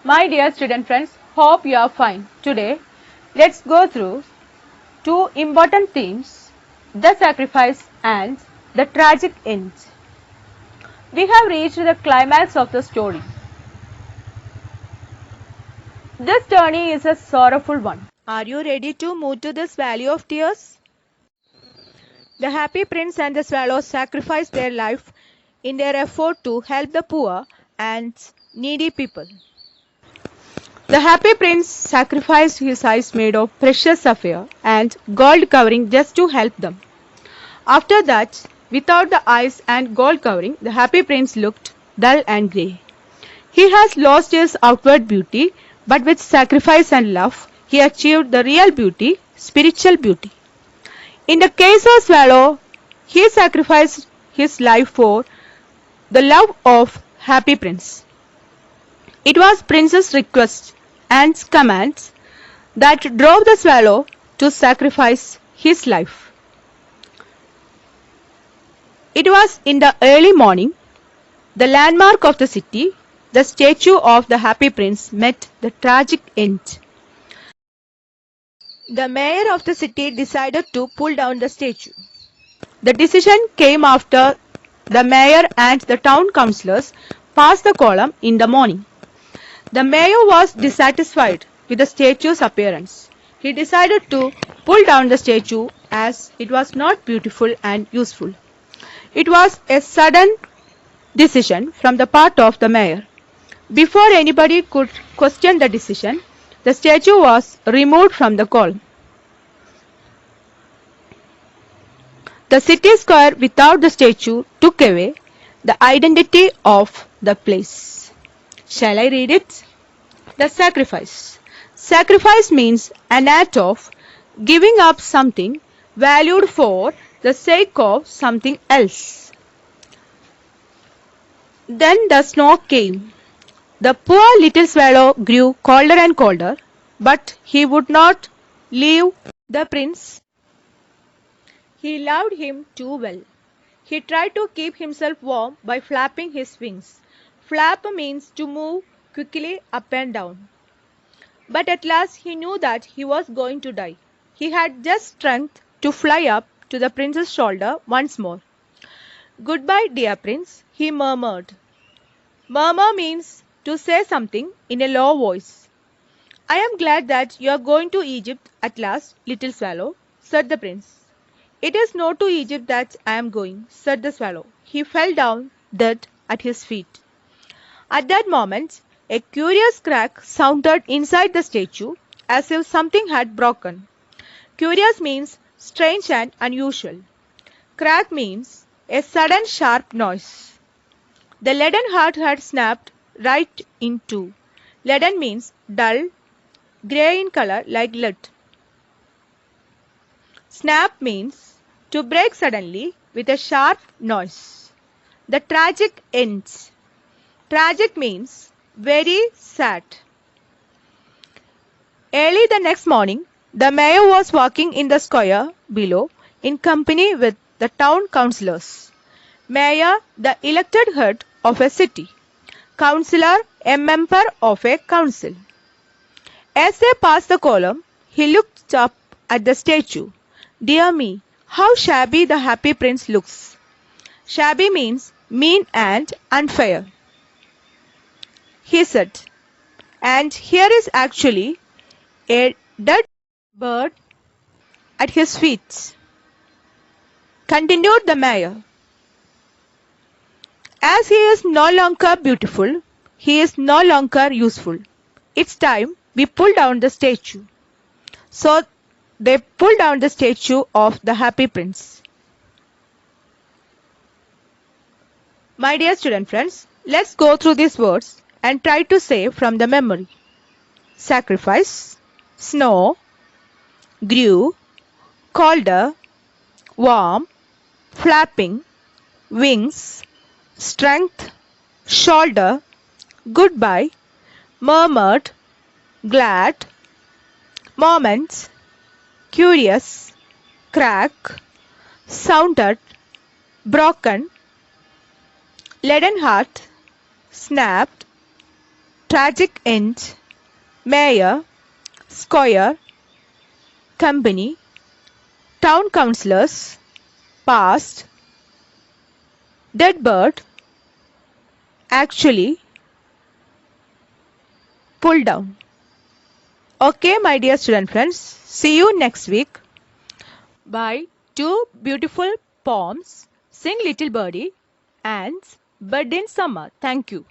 My dear student friends, hope you are fine. Today, let's go through two important themes, the sacrifice and the tragic end. We have reached the climax of the story. This journey is a sorrowful one. Are you ready to move to this valley of tears? The happy prince and the swallow sacrificed their life in their effort to help the poor and needy people. The happy prince sacrificed his eyes made of precious sapphire and gold covering just to help them. After that, without the eyes and gold covering, the happy prince looked dull and grey. He has lost his outward beauty, but with sacrifice and love, he achieved the real beauty, spiritual beauty. In the case of Swallow, he sacrificed his life for the love of Happy Prince. It was Prince's request and commands that drove the swallow to sacrifice his life. It was in the early morning, the landmark of the city, the statue of the Happy Prince met the tragic end. The mayor of the city decided to pull down the statue. The decision came after the mayor and the town councillors passed the column in the morning. The mayor was dissatisfied with the statue's appearance. He decided to pull down the statue as it was not beautiful and useful. It was a sudden decision from the part of the mayor. Before anybody could question the decision, the statue was removed from the column. The city square without the statue took away the identity of the place. Shall I read it? The sacrifice. Sacrifice means an act of giving up something valued for the sake of something else. Then the snow came. The poor little swallow grew colder and colder, but he would not leave the prince. He loved him too well. He tried to keep himself warm by flapping his wings. Flap means to move quickly up and down. But at last he knew that he was going to die. He had just strength to fly up to the prince's shoulder once more. "Goodbye, dear prince," he murmured. Murmur means to say something in a low voice. "I am glad that you are going to Egypt at last, little swallow," said the prince. "It is not to Egypt that I am going," said the swallow. He fell down dead at his feet. At that moment, a curious crack sounded inside the statue, as if something had broken. Curious means strange and unusual. Crack means a sudden sharp noise. The leaden heart had snapped right in two. Leaden means dull, grey in color like lead. Snap means to break suddenly with a sharp noise. The tragic ends. Tragic means very sad. Early the next morning, the mayor was walking in the square below in company with the town councillors. Mayor, the elected head of a city. Councillor, a member of a council. As they passed the column, he looked up at the statue. "Dear me, how shabby the happy prince looks." Shabby means mean and unfair, he said. "And here is actually a dead bird at his feet," continued the mayor. "As he is no longer beautiful, he is no longer useful. It's time we pull down the statue." So they pulled down the statue of the happy prince. My dear student friends, let's go through these words and try to say from the memory. Sacrifice, snow, grew, colder, warm, flapping, wings, strength, shoulder, goodbye, murmured, glad, moment, curious, crack, sounded, broken, leaden heart, snapped, tragic end, mayor, squire, company, town councillors, past, dead bird, actually, pull down. Okay, my dear student friends, see you next week. By two beautiful poems, Sing Little Birdie and Bird in Summer. Thank you.